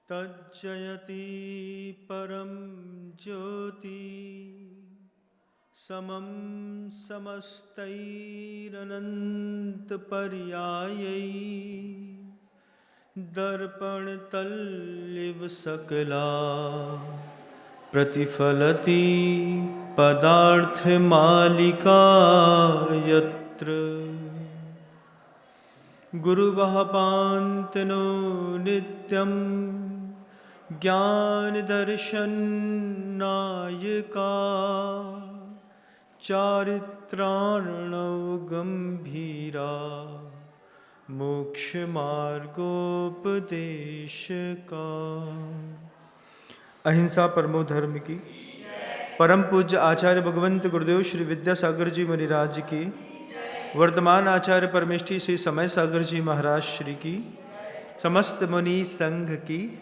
तज्जयति परम ज्योति समं समस्तैरनन्तपर्यायै दर्पणतल्लिव सकला प्रतिफलति पदार्थमालिका यत्र गुरुवःपान्तनो नित्यं ज्ञानदर्शननायका चारित्रार्णव गंभीरा मोक्षमार्गोपदेशका। अहिंसा परमो धर्म की। परम पूज्य आचार्य भगवंत गुरुदेव श्री विद्यासागर जी मुनिराज की। वर्तमान आचार्य परमेष्ठी श्री समय सागर जी महाराज श्री की। समस्त मुनि संघ की।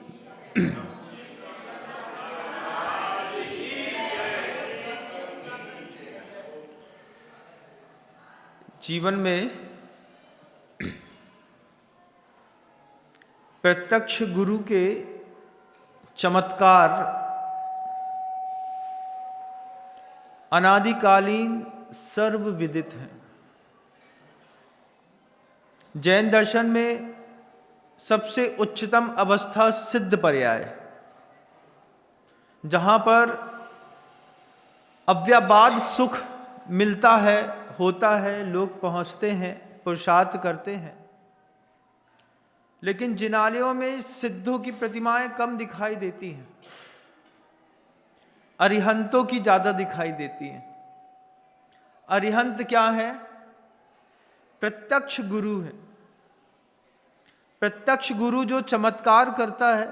जीवन में प्रत्यक्ष गुरु के चमत्कार अनादिकालीन सर्वविदित हैं। जैन दर्शन में सबसे उच्चतम अवस्था सिद्ध पर्याय, जहाँ पर अव्यबाद सुख मिलता है, होता है, लोग पहुँचते हैं, पुरुषार्थ करते हैं। लेकिन जिनालयों में सिद्धों की प्रतिमाएं कम दिखाई देती हैं, अरिहंतों की ज़्यादा दिखाई देती हैं। अरिहंत क्या है? प्रत्यक्ष गुरु है। प्रत्यक्ष गुरु जो चमत्कार करता है,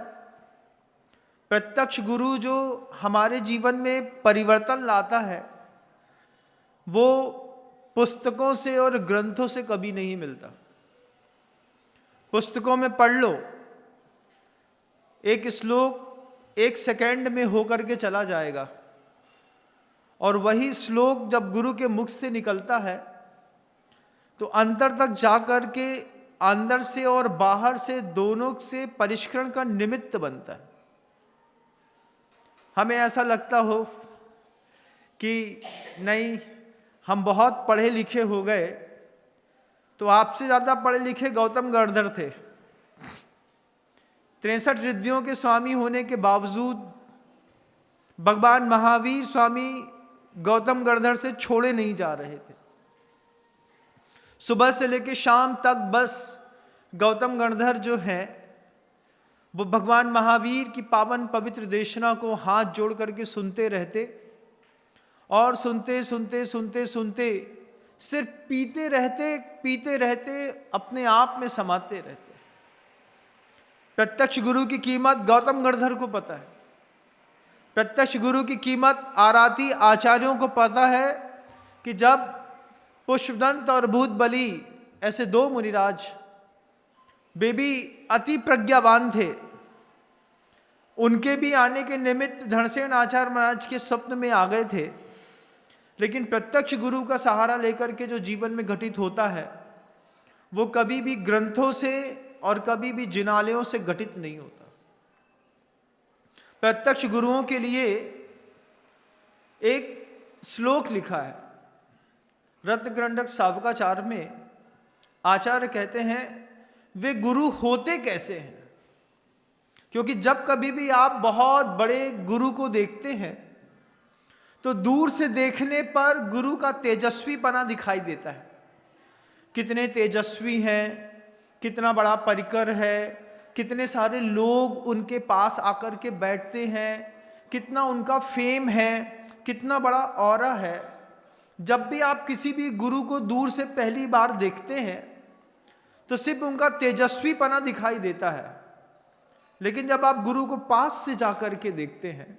प्रत्यक्ष गुरु जो हमारे जीवन में परिवर्तन लाता है, वो पुस्तकों से और ग्रंथों से कभी नहीं मिलता। पुस्तकों में पढ़ लो, एक श्लोक 1 सेकंड में होकर के चला जाएगा, और वही श्लोक जब गुरु के मुख से निकलता है तो अंतर तक जाकर के अंदर से और बाहर से दोनों से परिष्करण का निमित्त बनता है। हमें ऐसा लगता हो कि नहीं, हम बहुत पढ़े लिखे हो गए, तो आपसे ज़्यादा पढ़े लिखे गौतम गणधर थे। 63 रिद्धियों के स्वामी होने के बावजूद भगवान महावीर स्वामी गौतम गणधर से छोड़े नहीं जा रहे थे। सुबह से लेकर शाम तक बस गौतम गणधर जो है वो भगवान महावीर की पावन पवित्र देशना को हाथ जोड़ करके सुनते रहते, और सुनते सुनते सुनते सुनते सिर्फ पीते रहते अपने आप में समाते रहते। प्रत्यक्ष गुरु की कीमत गौतम गणधर को पता है। प्रत्यक्ष गुरु की कीमत आराती आचार्यों को पता है कि जब पुष्पदंत और भूत बलि ऐसे 2 मुनिराज, वे भी अति प्रज्ञावान थे, उनके भी आने के निमित्त धनसेन आचार्य महाराज के स्वप्न में आ गए थे। लेकिन प्रत्यक्ष गुरु का सहारा लेकर के जो जीवन में घटित होता है, वो कभी भी ग्रंथों से और कभी भी जिनालयों से घटित नहीं होता। प्रत्यक्ष गुरुओं के लिए एक श्लोक लिखा है रत्नगंडक सावकाचार में। आचार्य कहते हैं वे गुरु होते कैसे हैं, क्योंकि जब कभी भी आप बहुत बड़े गुरु को देखते हैं तो दूर से देखने पर गुरु का तेजस्वीपना दिखाई देता है। कितने तेजस्वी हैं, कितना बड़ा परिकर है, कितने सारे लोग उनके पास आकर के बैठते हैं, कितना उनका फेम है, कितना बड़ा ऑरा है। जब भी आप किसी भी गुरु को दूर से पहली बार देखते हैं तो सिर्फ उनका तेजस्वीपना दिखाई देता है। लेकिन जब आप गुरु को पास से जाकर के देखते हैं,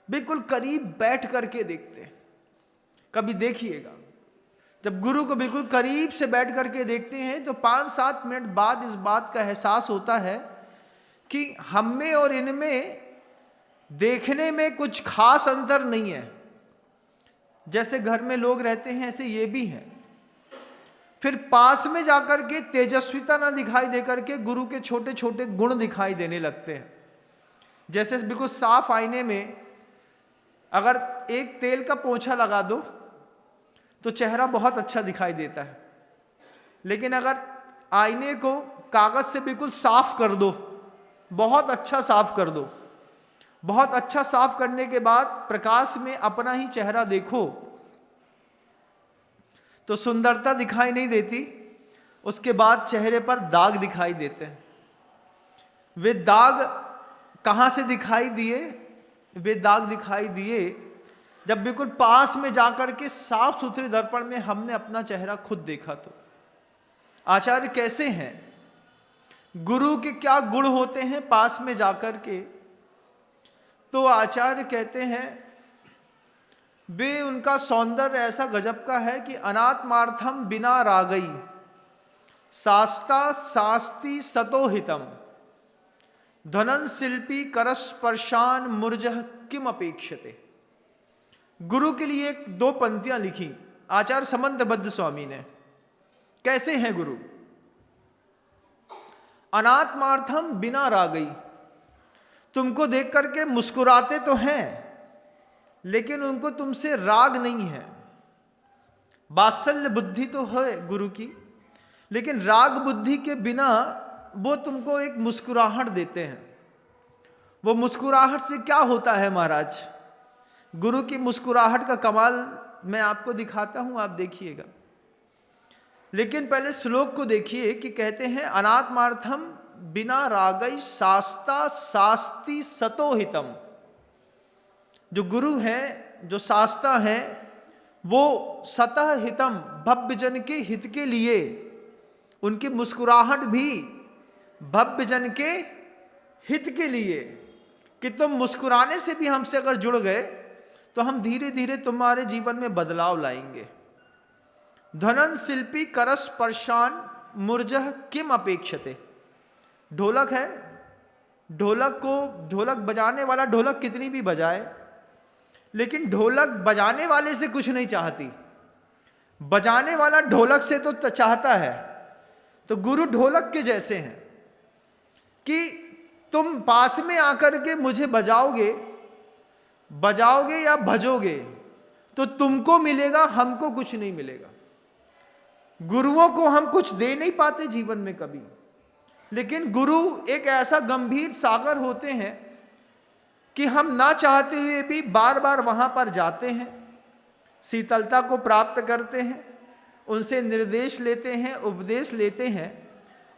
बिल्कुल करीब बैठ करके देखते हैं, कभी देखिएगा, जब गुरु को बिल्कुल करीब से बैठ करके देखते हैं तो 5-7 मिनट बाद इस बात का एहसास होता है कि हम में और इनमें देखने में कुछ खास अंतर नहीं है। जैसे घर में लोग रहते हैं ऐसे ये भी हैं। फिर पास में जाकर के तेजस्विता ना दिखाई दे करके गुरु के छोटे छोटे गुण दिखाई देने लगते हैं। जैसे बिल्कुल साफ आईने में अगर एक तेल का पोंछा लगा दो तो चेहरा बहुत अच्छा दिखाई देता है, लेकिन अगर आईने को कागज से बिल्कुल साफ कर दो, बहुत अच्छा साफ कर दो, बहुत अच्छा साफ करने के बाद प्रकाश में अपना ही चेहरा देखो तो सुंदरता दिखाई नहीं देती, उसके बाद चेहरे पर दाग दिखाई देते हैं। वे दाग कहाँ से दिखाई दिए? वे दाग दिखाई दिए जब बिल्कुल पास में जाकर के साफ सुथरे दर्पण में हमने अपना चेहरा खुद देखा। तो आचार्य कैसे हैं, गुरु के क्या गुण होते हैं पास में जाकर के? तो आचार्य कहते हैं वे, उनका सौंदर्य ऐसा गजब का है कि अनात्मार्थम बिना रागई शास्ता शास्ति सतोहितम ध्वनन शिल्पी करस्पर्शान मूर्जः किम अपेक्षते। गुरु के लिए एक दो पंक्तियां लिखी आचार्य समंतबद्ध स्वामी ने। कैसे हैं गुरु? अनात्मार्थम बिना रागई, तुमको देख करके मुस्कुराते तो हैं लेकिन उनको तुमसे राग नहीं है। वात्सल्य बुद्धि तो है गुरु की, लेकिन राग बुद्धि के बिना वो तुमको एक मुस्कुराहट देते हैं। वो मुस्कुराहट से क्या होता है महाराज? गुरु की मुस्कुराहट का कमाल मैं आपको दिखाता हूं, आप देखिएगा। लेकिन पहले श्लोक को देखिए कि कहते हैं अनात्मार्थम बिना रागई शास्ता शास्ति सतोहितम। जो गुरु हैं, जो शास्ता हैं, वो सतः हितम भव्य जन के हित के लिए, उनकी मुस्कुराहट भी भव्य जन के हित के लिए, कि तुम मुस्कुराने से भी हमसे अगर जुड़ गए तो हम धीरे धीरे तुम्हारे जीवन में बदलाव लाएंगे। ध्वनन शिल्पी करस्पर्शान मूर्जः किम अपेक्षते। ढोलक है, ढोलक बजाने वाला ढोलक कितनी भी बजाए, लेकिन ढोलक बजाने वाले से कुछ नहीं चाहती, बजाने वाला ढोलक से तो चाहता है। तो गुरु ढोलक के जैसे हैं कि तुम पास में आकर के मुझे बजाओगे या भजोगे तो तुमको मिलेगा, हमको कुछ नहीं मिलेगा। गुरुओं को हम कुछ दे नहीं पाते जीवन में कभी, लेकिन गुरु एक ऐसा गंभीर सागर होते हैं कि हम ना चाहते हुए भी बार बार वहां पर जाते हैं, शीतलता को प्राप्त करते हैं, उनसे निर्देश लेते हैं, उपदेश लेते हैं,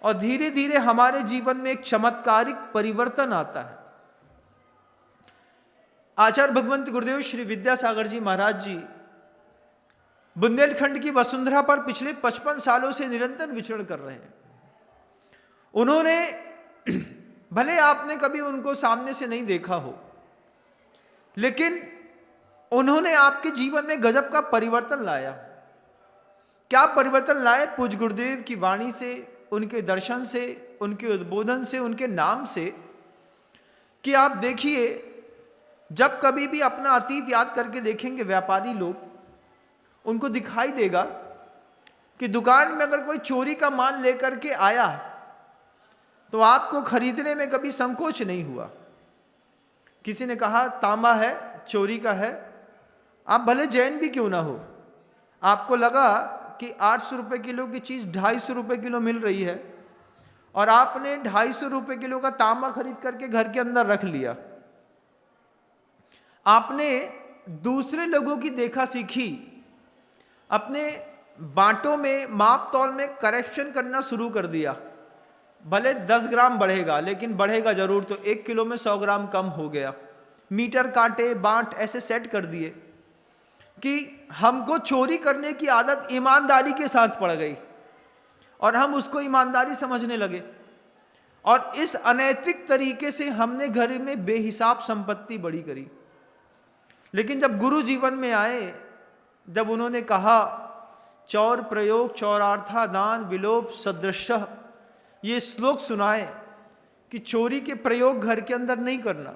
और धीरे धीरे हमारे जीवन में एक चमत्कारिक परिवर्तन आता है। आचार्य भगवंत गुरुदेव श्री विद्यासागर जी महाराज जी बुंदेलखंड की वसुंधरा पर पिछले 55 सालों से निरंतर विचरण कर रहे हैं। उन्होंने भले आपने कभी उनको सामने से नहीं देखा हो, लेकिन उन्होंने आपके जीवन में गजब का परिवर्तन लाया। क्या परिवर्तन लाए? पूज्य गुरुदेव की वाणी से, उनके दर्शन से, उनके उद्बोधन से, उनके नाम से। कि आप देखिए, जब कभी भी अपना अतीत याद करके देखेंगे व्यापारी लोग, उनको दिखाई देगा कि दुकान में अगर कोई चोरी का माल लेकर के आया तो आपको खरीदने में कभी संकोच नहीं हुआ। किसी ने कहा तांबा है, चोरी का है, आप भले जैन भी क्यों ना हो, आपको लगा कि 800 रुपये किलो की चीज़ 250 रुपये किलो मिल रही है, और आपने 250 रुपये किलो का तांबा खरीद करके घर के अंदर रख लिया। आपने दूसरे लोगों की देखा सीखी, अपने बांटों में, माप तौल में करेक्शन करना शुरू कर दिया। भले 10 ग्राम बढ़ेगा, लेकिन बढ़ेगा जरूर, तो 1 किलो में 100 ग्राम कम हो गया। मीटर कांटे, बांट ऐसे सेट कर दिए कि हमको चोरी करने की आदत ईमानदारी के साथ पड़ गई और हम उसको ईमानदारी समझने लगे, और इस अनैतिक तरीके से हमने घर में बेहिसाब संपत्ति बड़ी करी। लेकिन जब गुरु जीवन में आए, जब उन्होंने कहा चौर प्रयोग चौरार्था दान विलोप सदृश, ये श्लोक सुनाए कि चोरी के प्रयोग घर के अंदर नहीं करना,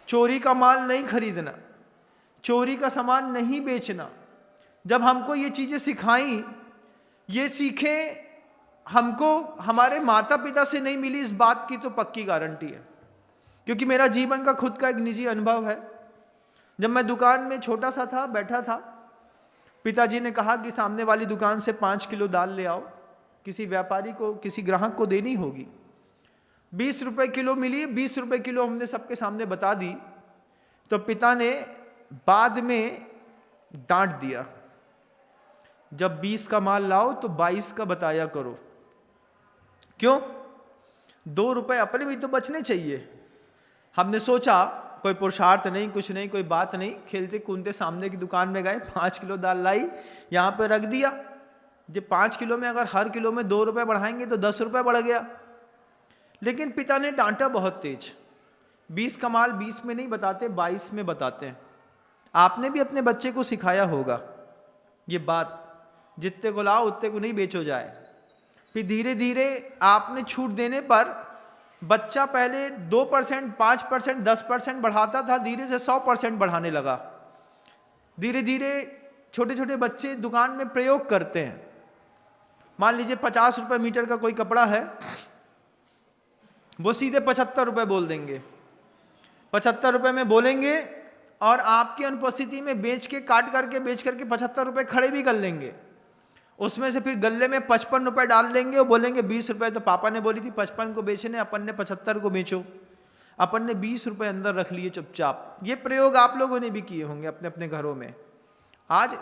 चोरी का माल नहीं खरीदना, चोरी का सामान नहीं बेचना। जब हमको ये चीज़ें सिखाई ये सीखें हमको हमारे माता पिता से नहीं मिली, इस बात की तो पक्की गारंटी है, क्योंकि मेरा जीवन का खुद का एक निजी अनुभव है। जब मैं दुकान में छोटा सा था, बैठा था, पिताजी ने कहा कि सामने वाली दुकान से 5 किलो दाल ले आओ, किसी व्यापारी को, किसी ग्राहक को देनी होगी। 20 रुपए किलो मिली, 20 रुपए किलो हमने सबके सामने बता दी। तो पिता ने बाद में डांट दिया, जब 20 का माल लाओ तो 22 का बताया करो। क्यों? 2 रुपए अपने भी तो बचने चाहिए। हमने सोचा कोई पुरुषार्थ नहीं, कुछ नहीं, कोई बात नहीं, खेलते कूदते सामने की दुकान में गए, 5 किलो दाल लाई, यहाँ पे रख दिया। जब 5 किलो में अगर हर किलो में 2 रुपए बढ़ाएंगे तो 10 रुपए बढ़ गया। लेकिन पिता ने डांटा बहुत तेज, 20 का माल 20 में नहीं बताते, 22 में बताते हैं। आपने भी अपने बच्चे को सिखाया होगा ये बात, जितने को लाओ उतने को नहीं बेचो जाए। फिर धीरे धीरे आपने छूट देने पर बच्चा पहले 2%, 5%, 10% बढ़ाता था, धीरे से 100% बढ़ाने लगा। धीरे धीरे छोटे छोटे बच्चे दुकान में प्रयोग करते हैं। मान लीजिए 50 रुपए मीटर का कोई कपड़ा है, वो सीधे 75 रुपए बोल देंगे, 75 रुपए में बोलेंगे और आपकी अनुपस्थिति में बेच करके 75 रुपए खड़े भी कर लेंगे। उसमें से फिर गल्ले में 55 रुपए डाल देंगे और बोलेंगे 20 रुपए तो पापा ने बोली थी 55 को बेचने, अपन ने 75 को बेचो। अपन ने 20 रुपए अंदर रख लिए चुपचाप। ये प्रयोग आप लोगों ने भी किए होंगे अपने अपने घरों में। आज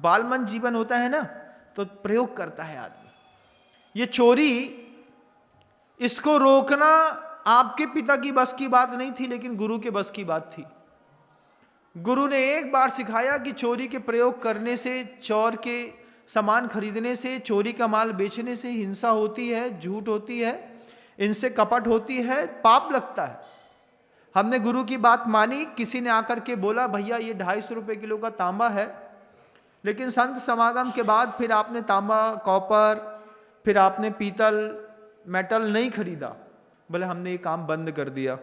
बालमन जीवन होता है ना, तो प्रयोग करता है आदमी। ये चोरी, इसको रोकना आपके पिता की बस की बात नहीं थी, लेकिन गुरु के बस की बात थी। गुरु ने एक बार सिखाया कि चोरी के प्रयोग करने से, चोर के सामान खरीदने से, चोरी का माल बेचने से हिंसा होती है, झूठ होती है, इनसे कपट होती है, पाप लगता है। हमने गुरु की बात मानी। किसी ने आकर के बोला भैया ये 250 रुपये किलो का तांबा है, लेकिन संत समागम के बाद फिर आपने तांबा, कॉपर, फिर आपने पीतल, मेटल नहीं खरीदा। बोले हमने ये काम बंद कर दिया।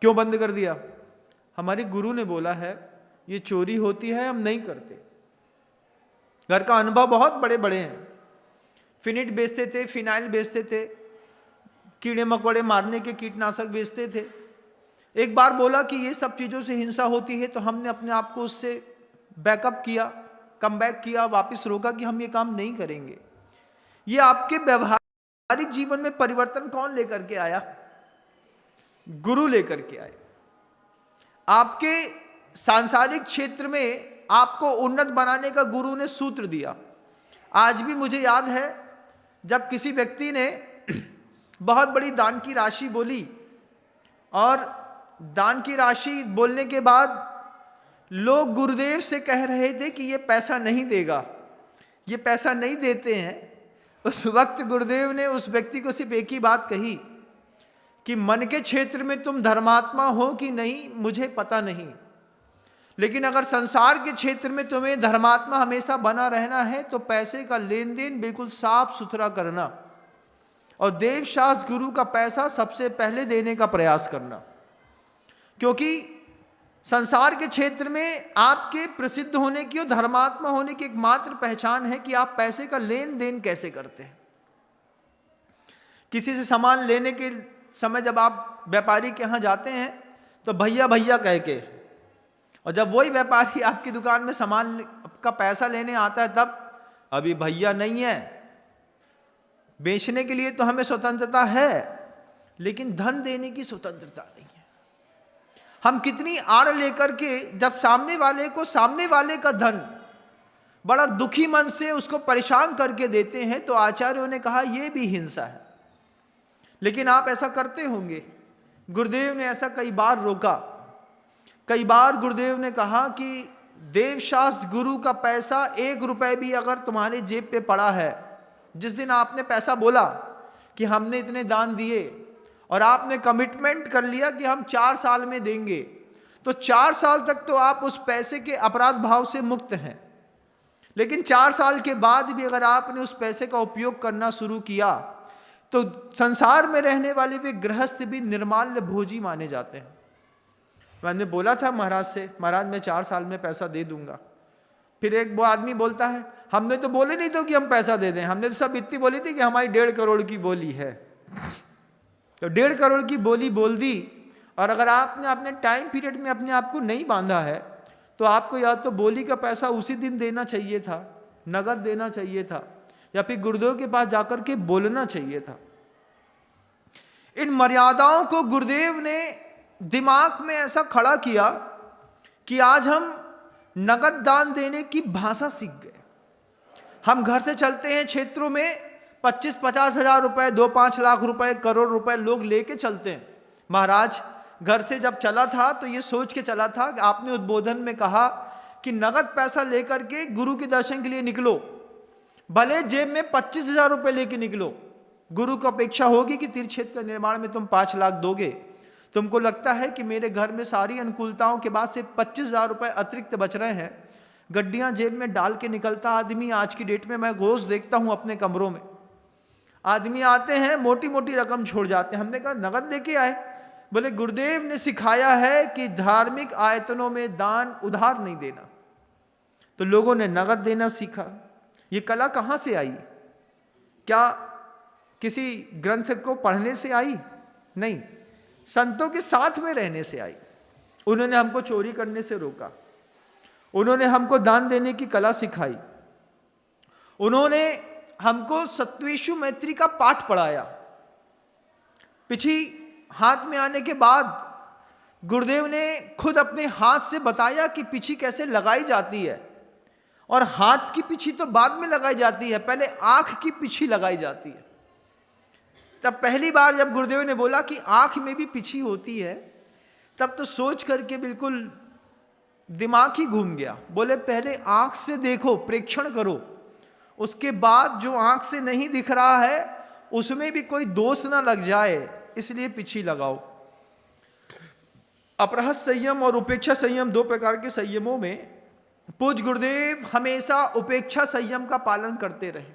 क्यों बंद कर दिया? हमारे गुरु ने बोला है ये चोरी होती है, हम नहीं करते। घर का अनुभव बहुत बड़े बड़े हैं। फिनिट बेचते थे, फिनाइल बेचते थे, कीड़े मकोड़े मारने के कीटनाशक बेचते थे। एक बार बोला कि ये सब चीज़ों से हिंसा होती है, तो हमने अपने आप को उससे बैकअप किया, कम बैक किया, वापस रोका कि हम ये काम नहीं करेंगे। ये आपके व्यवहारिक जीवन में परिवर्तन कौन लेकर के आया? गुरु लेकर के आए। आपके सांसारिक क्षेत्र में आपको उन्नत बनाने का गुरु ने सूत्र दिया। आज भी मुझे याद है जब किसी व्यक्ति ने बहुत बड़ी दान की राशि बोली, और दान की राशि बोलने के बाद लोग गुरुदेव से कह रहे थे कि ये पैसा नहीं देगा, ये पैसा नहीं देते हैं। उस वक्त गुरुदेव ने उस व्यक्ति को सिर्फ एक ही बात कही कि मन के क्षेत्र में तुम धर्मात्मा हो कि नहीं मुझे पता नहीं, लेकिन अगर संसार के क्षेत्र में तुम्हें धर्मात्मा हमेशा बना रहना है तो पैसे का लेन देन बिल्कुल साफ सुथरा करना, और देवशास्त्र गुरु का पैसा सबसे पहले देने का प्रयास करना। क्योंकि संसार के क्षेत्र में आपके प्रसिद्ध होने की और धर्मात्मा होने की एकमात्र पहचान है कि आप पैसे का लेन देन कैसे करते हैं। किसी से सामान लेने के समय जब आप व्यापारी के यहाँ जाते हैं तो भैया भैया कह के, और जब वही व्यापारी आपकी दुकान में सामान का पैसा लेने आता है तब अभी भैया नहीं है। बेचने के लिए तो हमें स्वतंत्रता है, लेकिन धन देने की स्वतंत्रता नहीं है। हम कितनी आड़ लेकर के जब सामने वाले का धन बड़ा दुखी मन से उसको परेशान करके देते हैं, तो आचार्यों ने कहा यह भी हिंसा है। लेकिन आप ऐसा करते होंगे। गुरुदेव ने ऐसा कई बार रोका। कई बार गुरुदेव ने कहा कि देवशास्त्र गुरु का पैसा 1 रुपए भी अगर तुम्हारे जेब पे पड़ा है, जिस दिन आपने पैसा बोला कि हमने इतने दान दिए और आपने कमिटमेंट कर लिया कि हम 4 साल में देंगे, तो 4 साल तक तो आप उस पैसे के अपराध भाव से मुक्त हैं। लेकिन 4 साल के बाद भी अगर आपने उस पैसे का उपयोग करना शुरू किया तो संसार में रहने वाले वे गृहस्थ भी निर्माल्य भोजी माने जाते हैं। मैंने बोला था महाराज से, महाराज मैं 4 साल में पैसा दे दूंगा। फिर एक वो आदमी बोलता है, हमने तो बोले नहीं तो कि हम पैसा दे दें, हमने तो सब इतनी बोली थी कि हमारी 1.5 करोड़ की बोली है। तो 1.5 करोड़ की बोली बोल दी, और अगर आपने अपने टाइम पीरियड में अपने आप को नहीं बांधा है तो आपको या तो बोली का पैसा उसी दिन देना चाहिए था, नगद देना चाहिए था, या फिर गुरुदेव के पास जाकर के बोलना चाहिए था। इन मर्यादाओं को गुरुदेव ने दिमाग में ऐसा खड़ा किया कि आज हम नगद दान देने की भाषा सीख गए। हम घर से चलते हैं क्षेत्रों में 25-50 हजार रुपए, 2-5 लाख रुपए, करोड़ रुपए लोग लेके चलते हैं। महाराज घर से जब चला था तो ये सोच के चला था कि आपने उद्बोधन में कहा कि नगद पैसा लेकर के गुरु के दर्शन के लिए निकलो, भले जेब में 25 हजार रुपए लेके निकलो। गुरु को अपेक्षा होगी कि तीर्थ क्षेत्र का निर्माण में तुम 5 लाख दोगे, तुमको लगता है कि मेरे घर में सारी अनुकूलताओं के बाद से 25 हजार रुपए अतिरिक्त बच रहे हैं, गड्डियां जेब में डाल के निकलता आदमी आज की डेट में मैं रोज देखता हूं अपने कमरों में, आदमी आते हैं मोटी मोटी रकम छोड़ जाते हैं। हमने कहा नगद लेके आए, बोले गुरुदेव ने सिखाया है कि धार्मिक आयतनों में दान उधार नहीं देना। तो लोगों ने नगद देना सीखा। ये कला कहां से आई? क्या किसी ग्रंथ को पढ़ने से आई? नहीं, संतों के साथ में रहने से आई। उन्होंने हमको चोरी करने से रोका, उन्होंने हमको दान देने की कला सिखाई, उन्होंने हमको सत्वेषु मैत्री का पाठ पढ़ाया। पिछी हाथ में आने के बाद गुरुदेव ने खुद अपने हाथ से बताया कि पिछी कैसे लगाई जाती है, और हाथ की पिछी तो बाद में लगाई जाती है, पहले आंख की पिछी लगाई जाती है। तब पहली बार जब गुरुदेव ने बोला कि आंख में भी पिछी होती है, तब तो सोच करके बिल्कुल दिमाग ही घूम गया। बोले पहले आंख से देखो, प्रेक्षण करो, उसके बाद जो आंख से नहीं दिख रहा है उसमें भी कोई दोष ना लग जाए, इसलिए पिछी लगाओ। अपरहत संयम और उपेक्षा संयम 2 प्रकार के संयमों में पूज्य गुरुदेव हमेशा उपेक्षा संयम का पालन करते रहे।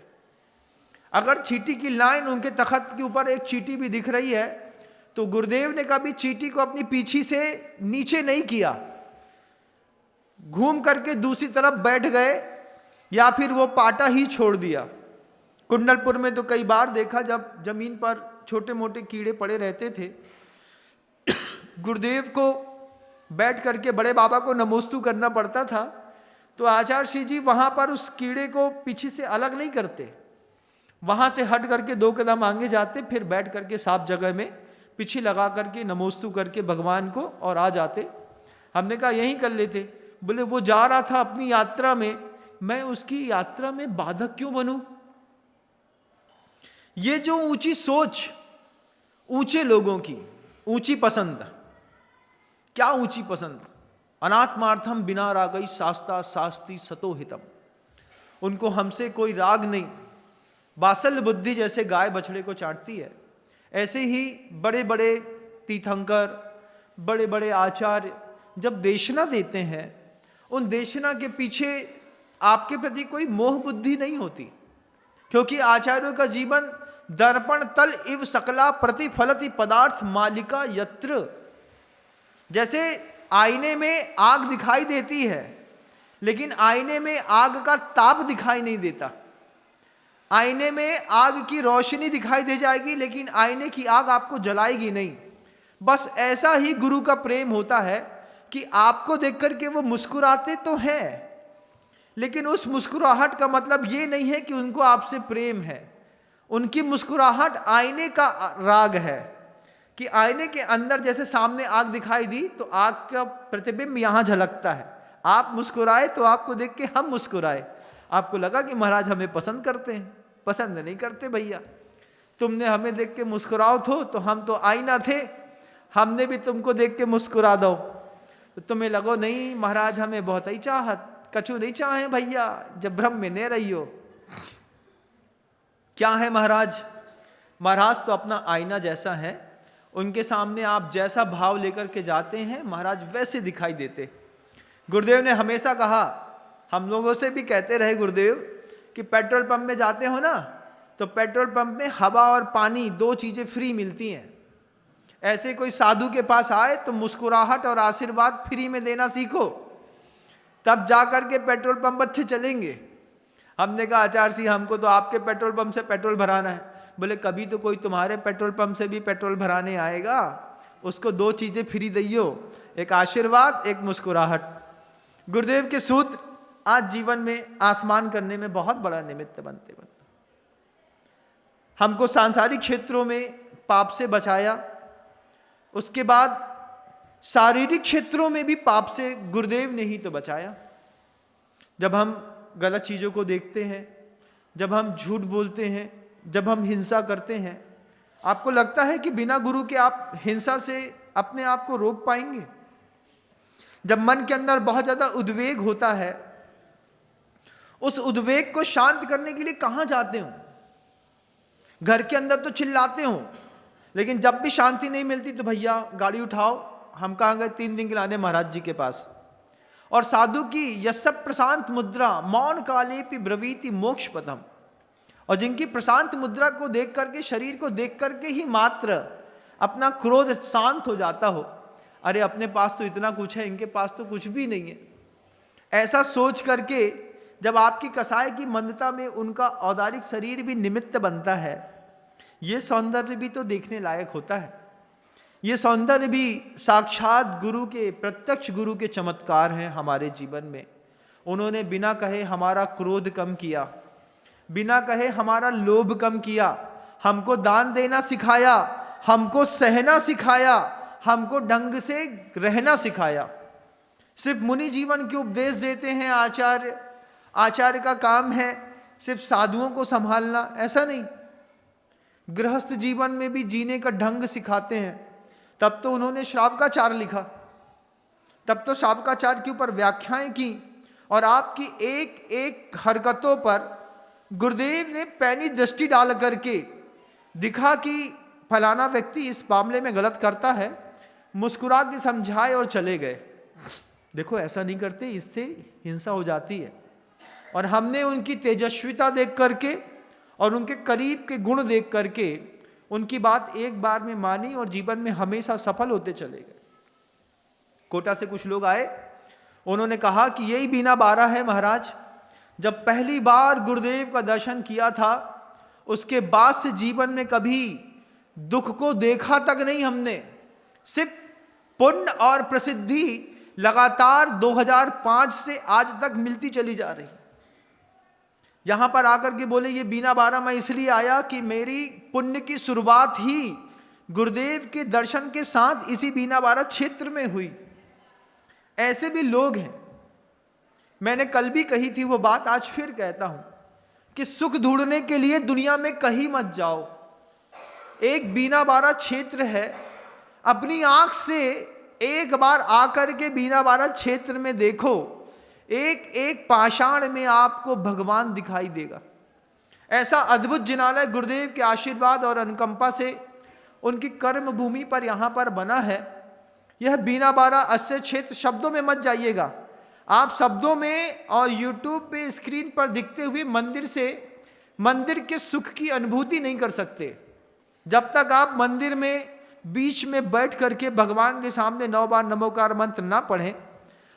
अगर चींटी की लाइन उनके तख्त के ऊपर एक चींटी भी दिख रही है तो गुरुदेव ने कभी चींटी को अपनी पीछी से नीचे नहीं किया, घूम करके दूसरी तरफ बैठ गए, या फिर वो पाटा ही छोड़ दिया। कुंडलपुर में तो कई बार देखा, जब जमीन पर छोटे मोटे कीड़े पड़े रहते थे, गुरुदेव को बैठ करके बड़े बाबा को नमोस्तु करना पड़ता था, तो आचार्य श्री जी वहां पर उस कीड़े को पीछे से अलग नहीं करते, वहां से हट करके 2 कदम आगे जाते, फिर बैठ करके साफ जगह में पीछे लगा करके नमोस्तु करके भगवान को और आ जाते। हमने कहा यही कर लेते। बोले वो जा रहा था अपनी यात्रा में, मैं उसकी यात्रा में बाधक क्यों बनूं? ये जो ऊंची सोच, ऊंचे लोगों की ऊंची पसंद, क्या ऊंची पसंद? अनात्मार्थम बिना रागई शास्ता शास्ति सतो हितम। उनको हमसे कोई राग नहीं, बासल बुद्धि जैसे गाय बछड़े को चाटती है, ऐसे ही बड़े बड़े तीर्थंकर, बड़े बड़े आचार्य जब देशना देते हैं, उन देशना के पीछे आपके प्रति कोई मोह बुद्धि नहीं होती, क्योंकि आचार्यों का जीवन दर्पण तल इव सकला प्रतिफलति पदार्थ मालिका यत्र। जैसे आईने में आग दिखाई देती है, लेकिन आईने में आग का ताप दिखाई नहीं देता। आईने में आग की रोशनी दिखाई दे जाएगी, लेकिन आईने की आग आपको जलाएगी नहीं। बस ऐसा ही गुरु का प्रेम होता है कि आपको देख करके वो मुस्कुराते तो हैं, लेकिन उस मुस्कुराहट का मतलब ये नहीं है कि उनको आपसे प्रेम है। उनकी मुस्कुराहट आईने का राग है कि आईने के अंदर जैसे सामने आग दिखाई दी तो आग का प्रतिबिंब यहां झलकता है। आप मुस्कुराए तो आपको देख के हम मुस्कुराए, आपको लगा कि महाराज हमें पसंद करते हैं। पसंद नहीं करते भैया, तुमने हमें देख के मुस्कुराओ तो हम तो आईना थे, हमने भी तुमको देख के मुस्कुरा दो तो तुम्हें लगो नहीं महाराज हमें बहुत ही चाहत, कछु नहीं चाहे भैया, जब भ्रम में न रही हो। क्या है महाराज? महाराज तो अपना आईना जैसा है, उनके सामने आप जैसा भाव लेकर के जाते हैं महाराज वैसे दिखाई देते। गुरुदेव ने हमेशा कहा, हम लोगों से भी कहते रहे गुरुदेव कि पेट्रोल पंप में जाते हो ना, तो पेट्रोल पंप में हवा और पानी 2 चीजें फ्री मिलती हैं। ऐसे कोई साधु के पास आए तो मुस्कुराहट और आशीर्वाद फ्री में देना सीखो। तब जा करके पेट्रोल पंप अच्छे चलेंगे। हमने कहा आचार्य जी हमको तो आपके पेट्रोल पंप से पेट्रोल भराना है। बोले कभी तो कोई तुम्हारे पेट्रोल पंप से भी पेट्रोल भराने आएगा, उसको 2 चीजें फ्री दियो, एक आशीर्वाद, एक मुस्कुराहट। गुरुदेव के सूत्र आज जीवन में आसमान करने में बहुत बड़ा निमित्त बनते। हमको सांसारिक क्षेत्रों में पाप से बचाया, उसके बाद शारीरिक क्षेत्रों में भी पाप से गुरुदेव ने ही तो बचाया। जब हम गलत चीज़ों को देखते हैं, जब हम झूठ बोलते हैं, जब हम हिंसा करते हैं, आपको लगता है कि बिना गुरु के आप हिंसा से अपने आप को रोक पाएंगे? जब मन के अंदर बहुत ज़्यादा उद्वेग होता है, उस उद्वेग को शांत करने के लिए कहाँ जाते हो? घर के अंदर तो चिल्लाते हो, लेकिन जब भी शांति नहीं मिलती तो भैया गाड़ी उठाओ, हम कहाँ गए 3 दिन के लाने महाराज जी के पास। और साधु की यस्सप प्रशांत मुद्रा मौन कालेपि ब्रवीति मोक्ष पथम, और जिनकी प्रशांत मुद्रा को देख करके, शरीर को देख करके ही मात्र अपना क्रोध शांत हो जाता हो, अरे अपने पास तो इतना कुछ है, इनके पास तो कुछ भी नहीं है, ऐसा सोच करके जब आपकी कसाय की मंदता में उनका औदारिक शरीर भी निमित्त बनता है, ये सौंदर्य भी तो देखने लायक होता है। ये सौंदर्य भी साक्षात गुरु के, प्रत्यक्ष गुरु के चमत्कार हैं हमारे जीवन में। उन्होंने बिना कहे हमारा क्रोध कम किया, बिना कहे हमारा लोभ कम किया, हमको दान देना सिखाया, हमको सहना सिखाया, हमको ढंग से रहना सिखाया। सिर्फ मुनि जीवन के उपदेश देते हैं आचार्य, आचार्य का काम है सिर्फ साधुओं को संभालना, ऐसा नहीं। गृहस्थ जीवन में भी जीने का ढंग सिखाते हैं। तब तो उन्होंने श्रावकाचार लिखा, तब तो श्रावकाचार के ऊपर व्याख्याएं की, और आपकी एक एक हरकतों पर गुरुदेव ने पैनी दृष्टि डाल करके दिखा कि फलाना व्यक्ति इस मामले में गलत करता है, मुस्कुरा के समझाए और चले गए। देखो ऐसा नहीं करते, इससे हिंसा हो जाती है। और हमने उनकी तेजस्विता देख करके और उनके करीब के गुण देख करके उनकी बात एक बार में मानी और जीवन में हमेशा सफल होते चले गए। कोटा से कुछ लोग आए, उन्होंने कहा कि यही बीना बारा है महाराज, जब पहली बार गुरुदेव का दर्शन किया था उसके बाद से जीवन में कभी दुख को देखा तक नहीं हमने। सिर्फ पुण्य और प्रसिद्धि लगातार 2005 से आज तक मिलती चली जा रही। यहां पर आकर के बोले ये बीना बारा मैं इसलिए आया कि मेरी पुण्य की शुरुआत ही गुरुदेव के दर्शन के साथ इसी बीना बारा क्षेत्र में हुई। ऐसे भी लोग हैं। मैंने कल भी कही थी वो बात, आज फिर कहता हूं कि सुख ढूंढने के लिए दुनिया में कहीं मत जाओ। एक बीना बारा क्षेत्र है, अपनी आंख से एक बार आकर के बीना बारा क्षेत्र में देखो, एक एक पाषाण में आपको भगवान दिखाई देगा। ऐसा अद्भुत जिनालय गुरुदेव के आशीर्वाद और अनुकंपा से उनकी कर्म भूमि पर यहाँ पर बना है। यह बीना बारा अस्य क्षेत्र, शब्दों में मत जाइएगा आप, शब्दों में और यूट्यूब पे स्क्रीन पर दिखते हुए मंदिर से मंदिर के सुख की अनुभूति नहीं कर सकते जब तक आप मंदिर में बीच में बैठ करके भगवान के सामने 9 बार नमोकार मंत्र ना पढ़ें।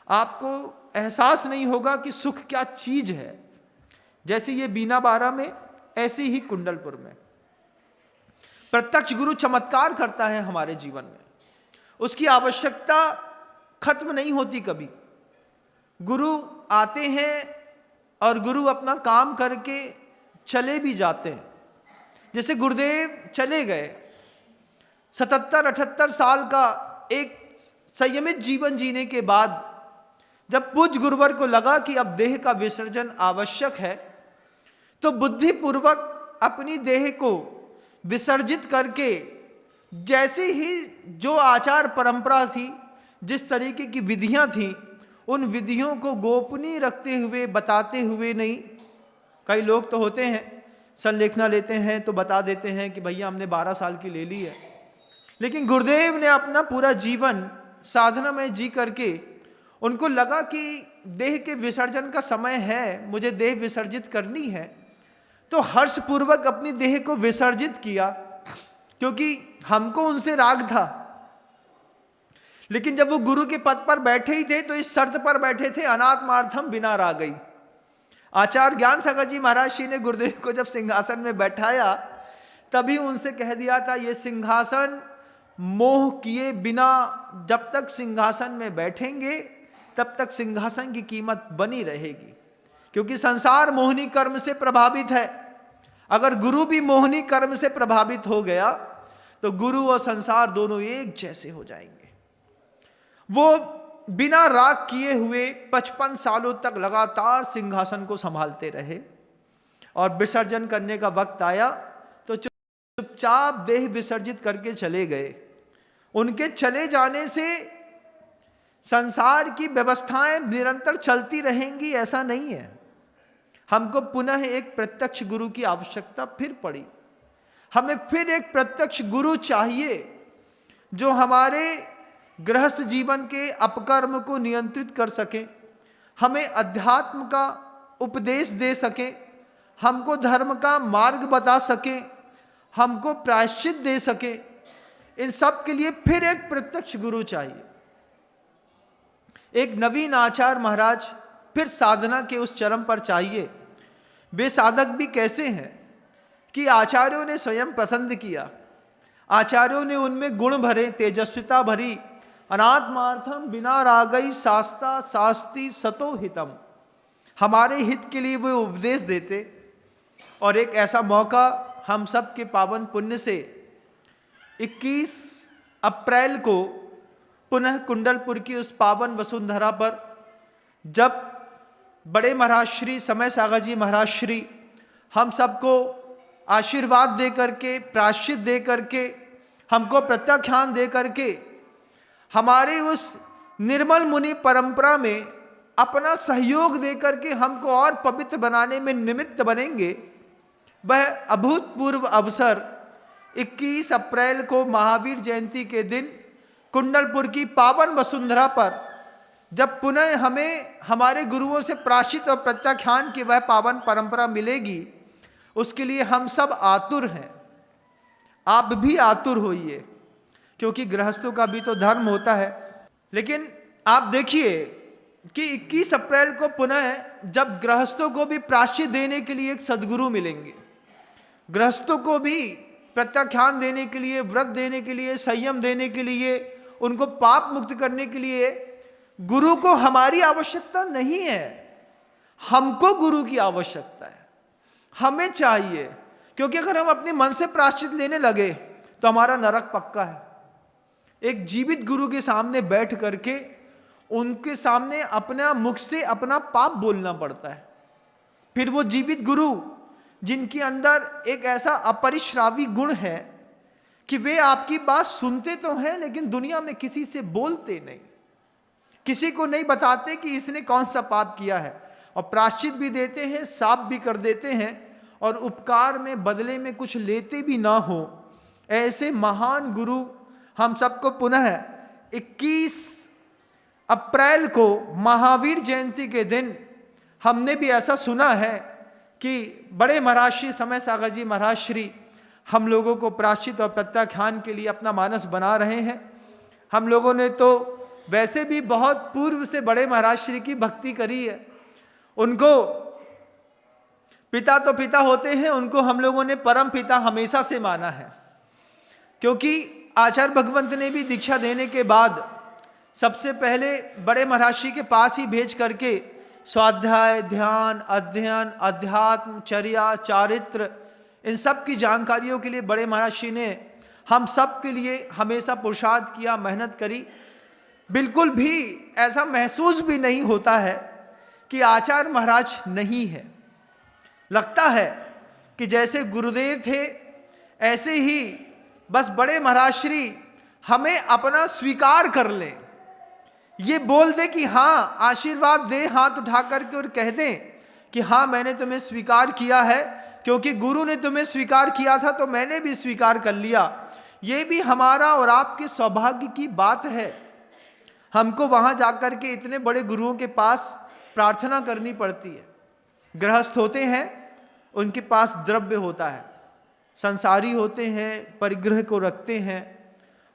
आपको एहसास नहीं होगा कि सुख क्या चीज है। जैसे ये बीना बारा में, ऐसे ही कुंडलपुर में प्रत्यक्ष गुरु चमत्कार करता है हमारे जीवन में। उसकी आवश्यकता खत्म नहीं होती कभी। गुरु आते हैं और गुरु अपना काम करके चले भी जाते हैं। जैसे गुरुदेव चले गए, 77-78 साल का एक संयमित जीवन जीने के बाद जब पूज्य गुरुवर को लगा कि अब देह का विसर्जन आवश्यक है, तो बुद्धिपूर्वक अपनी देह को विसर्जित करके जैसे ही जो आचार परंपरा थी, जिस तरीके की विधियां थी, उन विधियों को गोपनीय रखते हुए, बताते हुए नहीं। कई लोग तो होते हैं संलेखना लेते हैं तो बता देते हैं कि भैया हमने 12 साल की ले ली है, लेकिन गुरुदेव ने अपना पूरा जीवन साधना में जी करके उनको लगा कि देह के विसर्जन का समय है, मुझे देह विसर्जित करनी है, तो हर्षपूर्वक अपनी देह को विसर्जित किया, क्योंकि हमको उनसे राग था। लेकिन जब वो गुरु के पद पर बैठे ही थे तो इस शर्त पर बैठे थे, अनात्मार्थम बिना रागई। आचार्य ज्ञान सागर जी महाराज जी ने गुरुदेव को जब सिंहासन में बैठाया तभी उनसे कह दिया था, ये सिंहासन मोह किए बिना जब तक सिंहासन में बैठेंगे तब तक सिंहासन की कीमत बनी रहेगी, क्योंकि संसार मोहनी कर्म से प्रभावित है। अगर गुरु भी मोहनी कर्म से प्रभावित हो गया तो गुरु और संसार दोनों एक जैसे हो जाएंगे। वो बिना राग किए हुए 55 सालों तक लगातार सिंहासन को संभालते रहे और विसर्जन करने का वक्त आया तो चुपचाप देह विसर्जित करके चले गए। उनके चले जाने से संसार की व्यवस्थाएं निरंतर चलती रहेंगी ऐसा नहीं है। हमको पुनः एक प्रत्यक्ष गुरु की आवश्यकता फिर पड़ी। हमें फिर एक प्रत्यक्ष गुरु चाहिए जो हमारे गृहस्थ जीवन के अपकर्म को नियंत्रित कर सके, हमें अध्यात्म का उपदेश दे सके, हमको धर्म का मार्ग बता सके, हमको प्रायश्चित दे सके। इन सब के लिए फिर एक प्रत्यक्ष गुरु चाहिए। एक नवीन आचार्य महाराज फिर साधना के उस चरम पर चाहिए। वे साधक भी कैसे हैं कि आचार्यों ने स्वयं पसंद किया, आचार्यों ने उनमें गुण भरे, तेजस्विता भरी। अनात्मार्थम बिना रागई शास्ता शास्ति सतो हितम, हमारे हित के लिए वो उपदेश देते। और एक ऐसा मौका हम सब के पावन पुण्य से 21 अप्रैल को पुनः कुंडलपुर की उस पावन वसुंधरा पर जब बड़े महाराज श्री समय सागर जी महाराज श्री हम सबको आशीर्वाद दे करके, प्रायश्चित दे करके, हमको प्रत्याख्यान दे करके हमारे उस निर्मल मुनि परंपरा में अपना सहयोग दे करके हमको और पवित्र बनाने में निमित्त बनेंगे, वह अभूतपूर्व अवसर 21 अप्रैल को महावीर जयंती के दिन कुंडलपुर की पावन वसुंधरा पर जब पुनः हमें हमारे गुरुओं से प्रायश्चित और प्रत्याख्यान की वह पावन परंपरा मिलेगी, उसके लिए हम सब आतुर हैं। आप भी आतुर होइए, क्योंकि गृहस्थों का भी तो धर्म होता है। लेकिन आप देखिए कि 21 अप्रैल को पुनः जब गृहस्थों को भी प्रायश्चित देने के लिए एक सद्गुरु मिलेंगे, गृहस्थों को भी प्रत्याख्यान देने के लिए, व्रत देने के लिए, संयम देने के लिए, उनको पाप मुक्त करने के लिए गुरु को हमारी आवश्यकता नहीं है, हमको गुरु की आवश्यकता है। हमें चाहिए, क्योंकि अगर हम अपने मन से प्रायश्चित लेने लगे तो हमारा नरक पक्का है। एक जीवित गुरु के सामने बैठ करके उनके सामने अपना मुख से अपना पाप बोलना पड़ता है। फिर वो जीवित गुरु जिनके अंदर एक ऐसा अपरिश्रावी गुण है कि वे आपकी बात सुनते तो हैं लेकिन दुनिया में किसी से बोलते नहीं, किसी को नहीं बताते कि इसने कौन सा पाप किया है, और प्रायश्चित भी देते हैं, साफ भी कर देते हैं, और उपकार में बदले में कुछ लेते भी ना हो। ऐसे महान गुरु हम सबको पुनः 21 अप्रैल को महावीर जयंती के दिन हमने भी ऐसा सुना है कि बड़े महाराज श्री समय सागर जी महाराज श्री हम लोगों को प्रायश्चित और प्रत्याख्यान के लिए अपना मानस बना रहे हैं। हम लोगों ने तो वैसे भी बहुत पूर्व से बड़े महाराज श्री की भक्ति करी है। उनको पिता तो पिता होते हैं, उनको हम लोगों ने परम पिता हमेशा से माना है, क्योंकि आचार्य भगवंत ने भी दीक्षा देने के बाद सबसे पहले बड़े महाराज श्री के पास ही भेज करके स्वाध्याय, ध्यान, अध्ययन, अध्यात्म, चर्या, चारित्र, इन सब की जानकारियों के लिए बड़े महाराज श्री ने हम सब के लिए हमेशा पुरुषार्थ किया, मेहनत करी। बिल्कुल भी ऐसा महसूस भी नहीं होता है कि आचार्य महाराज नहीं है। लगता है कि जैसे गुरुदेव थे ऐसे ही बस बड़े महाराज श्री हमें अपना स्वीकार कर लें, ये बोल दे कि हाँ, आशीर्वाद दे हाथ उठा करके और कह दें कि हाँ मैंने तुम्हें स्वीकार किया है, क्योंकि गुरु ने तुम्हें स्वीकार किया था तो मैंने भी स्वीकार कर लिया। ये भी हमारा और आपके सौभाग्य की बात है। हमको वहाँ जाकर के इतने बड़े गुरुओं के पास प्रार्थना करनी पड़ती है। गृहस्थ होते हैं, उनके पास द्रव्य होता है, संसारी होते हैं, परिग्रह को रखते हैं,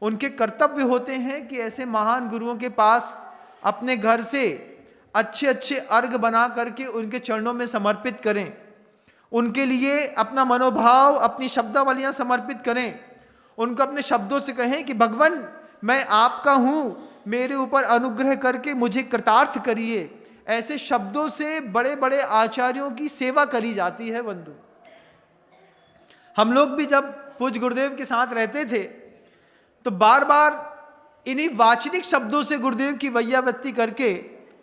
उनके कर्तव्य होते हैं कि ऐसे महान गुरुओं के पास अपने घर से अच्छे अच्छे अर्घ बना करके उनके चरणों में समर्पित करें, उनके लिए अपना मनोभाव, अपनी शब्दावलियां समर्पित करें, उनको अपने शब्दों से कहें कि भगवान मैं आपका हूँ, मेरे ऊपर अनुग्रह करके मुझे कृतार्थ करिए। ऐसे शब्दों से बड़े बड़े आचार्यों की सेवा करी जाती है बंधु। हम लोग भी जब पूज्य गुरुदेव के साथ रहते थे तो बार बार इन्हीं वाचनिक शब्दों से गुरुदेव की वैयावृत्ति करके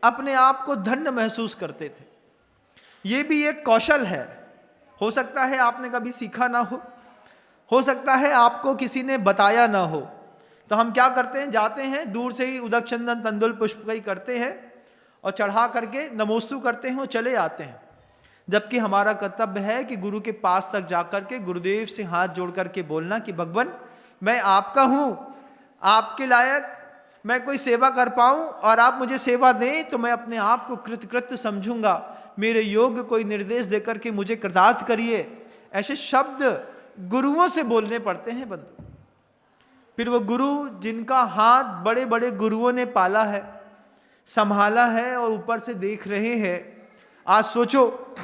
अपने आप को धन्य महसूस करते थे। ये भी एक कौशल है। हो सकता है आपने कभी सीखा ना हो सकता है आपको किसी ने बताया ना हो। तो हम क्या करते हैं, जाते हैं दूर से ही उदक चंदन तंदुल पुष्पकई करते हैं और चढ़ा करके नमोस्तु करते हैं और चले आते हैं। जबकि हमारा कर्तव्य है कि गुरु के पास तक जाकर के गुरुदेव से हाथ जोड़ करके बोलना कि भगवान मैं आपका हूँ, आपके लायक मैं कोई सेवा कर पाऊँ और आप मुझे सेवा दें तो मैं अपने आप को कृतकृत्य समझूंगा। मेरे योग्य कोई निर्देश देकर के मुझे कृतार्थ करिए। ऐसे शब्द गुरुओं से बोलने पड़ते हैं बंधु। फिर वो गुरु जिनका हाथ बड़े बड़े गुरुओं ने पाला है, संभाला है और ऊपर से देख रहे हैं। आज सोचो,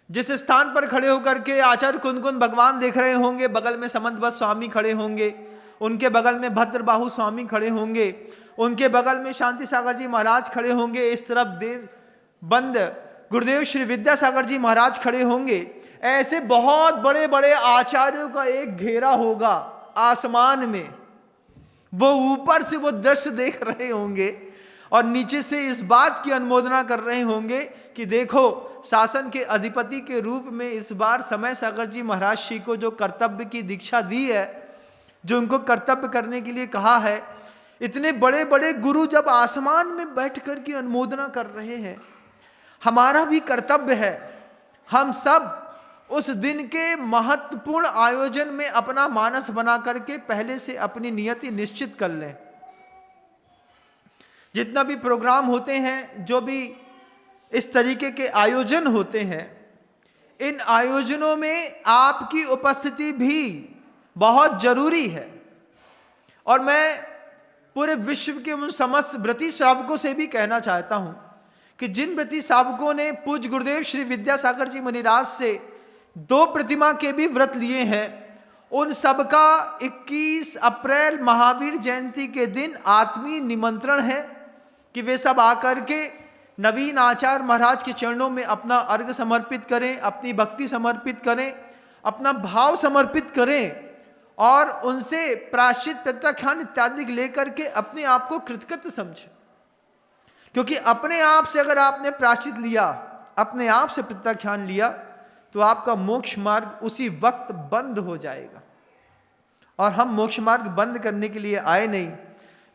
जिस स्थान पर खड़े होकर के आचार्य कुंदकुंद भगवान देख रहे होंगे, बगल में समंतबद्ध स्वामी खड़े होंगे, उनके बगल में भद्रबाहु स्वामी खड़े होंगे, उनके बगल में शांति सागर जी महाराज खड़े होंगे, इस तरफ देव बंद गुरुदेव श्री विद्यासागर जी महाराज खड़े होंगे। ऐसे बहुत बड़े बड़े आचार्यों का एक घेरा होगा आसमान में। वो ऊपर से वो दृश्य देख रहे होंगे और नीचे से इस बात की अनुमोदना कर रहे होंगे कि देखो शासन के अधिपति के रूप में इस बार समय सागर जी महाराज श्री को जो कर्तव्य की दीक्षा दी है, जो उनको कर्तव्य करने के लिए कहा है, इतने बड़े बड़े गुरु जब आसमान में बैठ कर के अनुमोदना कर रहे हैं, हमारा भी कर्तव्य है हम सब उस दिन के महत्वपूर्ण आयोजन में अपना मानस बना करके पहले से अपनी नियति निश्चित कर लें। जितना भी प्रोग्राम होते हैं, जो भी इस तरीके के आयोजन होते हैं, इन आयोजनों में आपकी उपस्थिति भी बहुत जरूरी है। और मैं पूरे विश्व के उन समस्त व्रती श्रावकों से भी कहना चाहता हूं कि जिन व्रती श्रावकों ने पूज्य गुरुदेव श्री विद्यासागर जी मुनिराज से 2 प्रतिमा के भी व्रत लिए हैं, उन सबका 21 अप्रैल महावीर जयंती के दिन आत्मीय निमंत्रण है कि वे सब आकर के नवीन आचार्य महाराज के चरणों में अपना अर्घ समर्पित करें, अपनी भक्ति समर्पित करें, अपना भाव समर्पित करें और उनसे प्रायश्चित प्रत्याख्यान इत्यादि लेकर के अपने आप को कृतकृत्य समझें। क्योंकि अपने आप से अगर आपने प्रायश्चित लिया, अपने आप से प्रत्याख्यान लिया, तो आपका मोक्ष मार्ग उसी वक्त बंद हो जाएगा। और हम मोक्ष मार्ग बंद करने के लिए आए नहीं।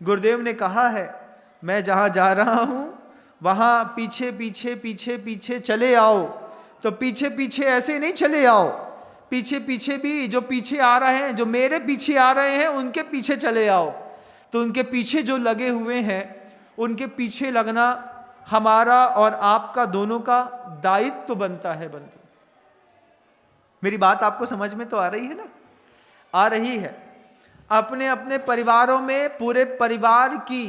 गुरुदेव ने कहा है, मैं जहां जा रहा हूं वहां पीछे पीछे पीछे पीछे चले आओ। तो पीछे पीछे ऐसे नहीं चले आओ, पीछे पीछे भी जो पीछे आ रहे हैं, जो मेरे पीछे आ रहे हैं, उनके पीछे चले आओ। तो उनके पीछे जो लगे हुए हैं, उनके पीछे लगना हमारा और आपका दोनों का दायित्व तो बनता है बंधु। मेरी बात आपको समझ में तो आ रही है ना? आ रही है। अपने अपने परिवारों में पूरे परिवार की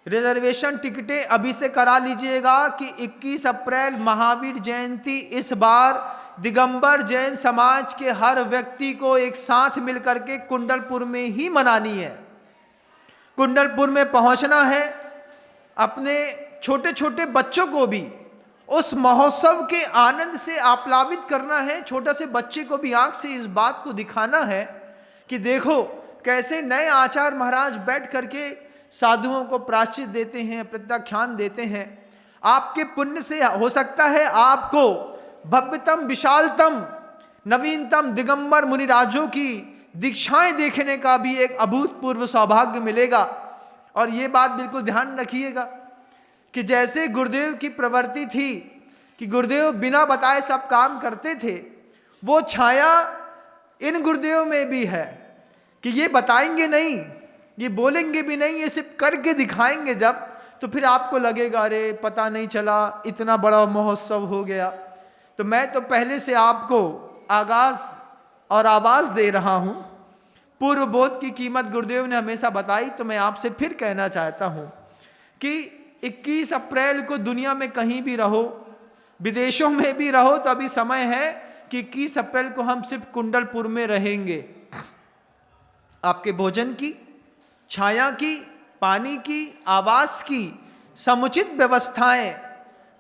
रिजर्वेशन टिकटें अभी से करा लीजिएगा कि 21 अप्रैल महावीर जयंती इस बार दिगंबर जैन समाज के हर व्यक्ति को एक साथ मिलकर के कुंडलपुर में ही मनानी है। कुंडलपुर में पहुंचना है, अपने छोटे छोटे बच्चों को भी उस महोत्सव के आनंद से आप्लावित करना है। छोटा से बच्चे को भी आंख से इस बात को दिखाना है कि देखो कैसे नए आचार्य महाराज बैठ करके साधुओं को प्रायश्चित देते हैं, प्रत्याख्यान देते हैं। आपके पुण्य से हो सकता है आपको भव्यतम विशालतम नवीनतम दिगंबर मुनिराजों की दीक्षाएं देखने का भी एक अभूतपूर्व सौभाग्य मिलेगा। और ये बात बिल्कुल ध्यान रखिएगा कि जैसे गुरुदेव की प्रवृत्ति थी कि गुरुदेव बिना बताए सब काम करते थे, वो छाया इन गुरुदेव में भी है कि ये बताएंगे नहीं, ये बोलेंगे भी नहीं, ये सिर्फ करके दिखाएंगे जब, तो फिर आपको लगेगा अरे पता नहीं चला इतना बड़ा महोत्सव हो गया। तो मैं तो पहले से आपको आगाज और आवाज दे रहा हूं, पूर्व बोध की कीमत गुरुदेव ने हमेशा बताई, तो मैं आपसे फिर कहना चाहता हूं कि 21 अप्रैल को दुनिया में कहीं भी रहो, विदेशों में भी रहो, तो अभी समय है कि 21 अप्रैल को हम सिर्फ कुंडलपुर में रहेंगे। आपके भोजन की, छाया की, पानी की, आवास की समुचित व्यवस्थाएं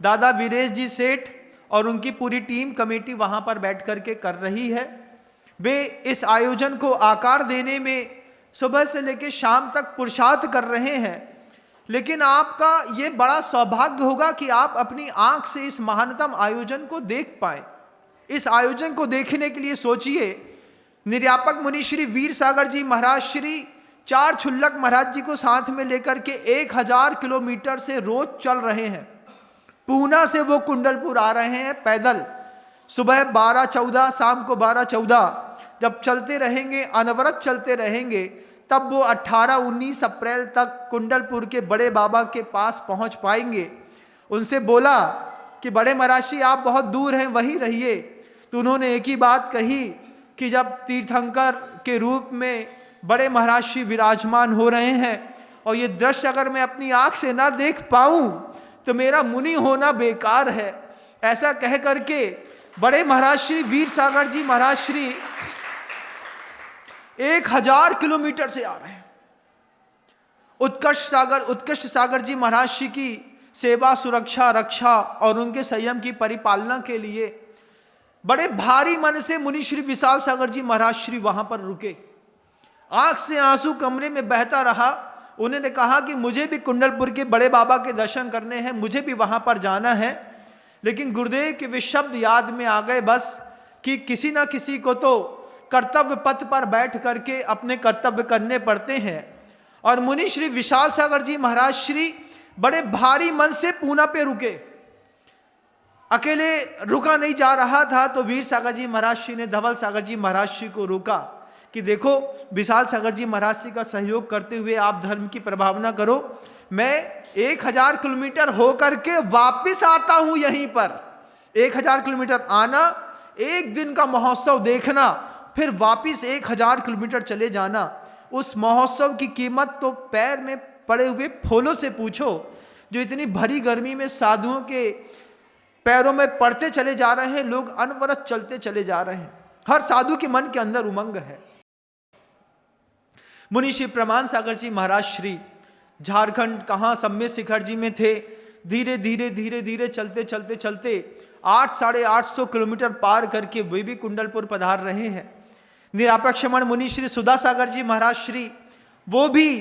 दादा वीरेश जी सेठ और उनकी पूरी टीम कमेटी वहां पर बैठ करके कर रही है। वे इस आयोजन को आकार देने में सुबह से लेकर शाम तक पुरुषार्थ कर रहे हैं। लेकिन आपका ये बड़ा सौभाग्य होगा कि आप अपनी आंख से इस महानतम आयोजन को देख पाएं। इस आयोजन को देखने के लिए सोचिए, निर्यापक मुनि श्री वीर सागर जी महाराज श्री 4 छुल्लक महाराज जी को साथ में लेकर के 1000 किलोमीटर से रोज चल रहे हैं। पूना से वो कुंडलपुर आ रहे हैं पैदल। सुबह 12-14, शाम को 12-14 जब चलते रहेंगे, अनवरत चलते रहेंगे, तब वो 18-19 अप्रैल तक कुंडलपुर के बड़े बाबा के पास पहुंच पाएंगे। उनसे बोला कि बड़े महाराज जी आप बहुत दूर हैं, वहीं रहिए। तो उन्होंने एक ही बात कही कि जब तीर्थंकर के रूप में बड़े महाराज श्री विराजमान हो रहे हैं और ये दृश्य अगर मैं अपनी आंख से ना देख पाऊं तो मेरा मुनि होना बेकार है। ऐसा कह करके बड़े महाराज श्री वीर सागर जी महाराज श्री 1000 किलोमीटर से आ रहे हैं। उत्कृष्ट सागर जी महाराज श्री की सेवा, सुरक्षा, रक्षा और उनके संयम की परिपालना के लिए बड़े भारी मन से मुनि श्री विशाल सागर जी महाराज श्री वहां पर रुके। आंख से आंसू कमरे में बहता रहा। उन्होंने कहा कि मुझे भी कुंडलपुर के बड़े बाबा के दर्शन करने हैं, मुझे भी वहां पर जाना है। लेकिन गुरुदेव के वे शब्द याद में आ गए बस कि किसी ना किसी को तो कर्तव्य पथ पर बैठ करके अपने कर्तव्य करने पड़ते हैं। और मुनि श्री विशाल सागर जी महाराज श्री बड़े भारी मन से पूना पे रुके। अकेले रुका नहीं जा रहा था, तो वीर सागर जी महाराज श्री ने धवल सागर जी महाराज श्री को रोका कि देखो विशाल सागर जी महाराज जी का सहयोग करते हुए आप धर्म की प्रभावना करो। मैं 1000 किलोमीटर होकर के वापिस आता हूं यहीं पर। 1000 किलोमीटर आना, एक दिन का महोत्सव देखना, फिर वापिस 1000 किलोमीटर चले जाना। उस महोत्सव की कीमत तो पैर में पड़े हुए फूलों से पूछो, जो इतनी भरी गर्मी में साधुओं के पैरों में पड़ते चले जा रहे हैं। लोग अनवरत चलते चले जा रहे हैं। हर साधु के मन के अंदर उमंग है। मुनि श्री प्रमाण सागर जी महाराज श्री झारखंड कहाँ सम्मेद शिखर जी में थे। धीरे धीरे चलते चलते चलते 800-850 किलोमीटर पार करके वे भी कुंडलपुर पधार रहे हैं। निरापक्षमण मुनि श्री सुधा सागर जी महाराज श्री वो भी